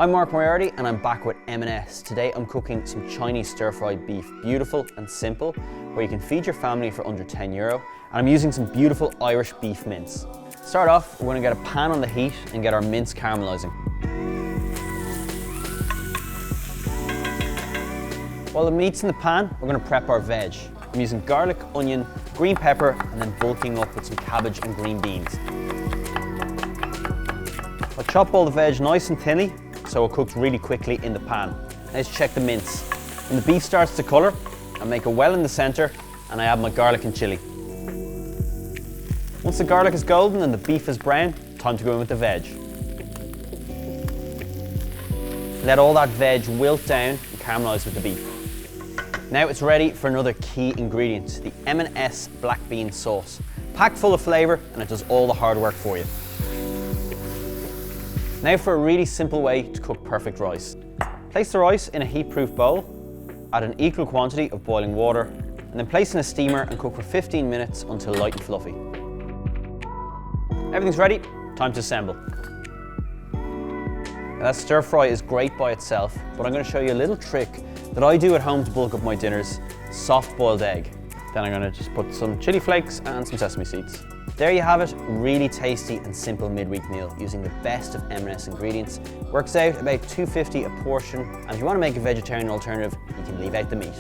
I'm Moriarty and I'm back with M&S. Today I'm cooking some Chinese stir-fried beef. Beautiful and simple, where you can feed your family for under €10. And I'm using some beautiful Irish beef mince. Start off, we're going to get a pan on the heat and get our mince caramelising. While the meat's in the pan, we're going to prep our veg. I'm using garlic, onion, green pepper, and then bulking up with some cabbage and green beans. I'll chop all the veg nice and thinly, so it cooks really quickly in the pan. Let's check the mince. When the beef starts to colour, I make a well in the centre and I add my garlic and chilli. Once the garlic is golden and the beef is brown, time to go in with the veg. Let all that veg wilt down and caramelise with the beef. Now it's ready for another key ingredient, the M&S black bean sauce. Packed full of flavour and it does all the hard work for you. Now for a really simple way to cook perfect rice. Place the rice in a heat-proof bowl, add an equal quantity of boiling water, and then place in a steamer and cook for 15 minutes until light and fluffy. Everything's ready, time to assemble. Now that stir fry is great by itself, but I'm going to show you a little trick that I do at home to bulk up my dinners: soft boiled egg. Then I'm going to just put some chili flakes and some sesame seeds. There you have it, really tasty and simple midweek meal using the best of M&S ingredients. Works out about $2.50 a portion, and if you want to make a vegetarian alternative, you can leave out the meat.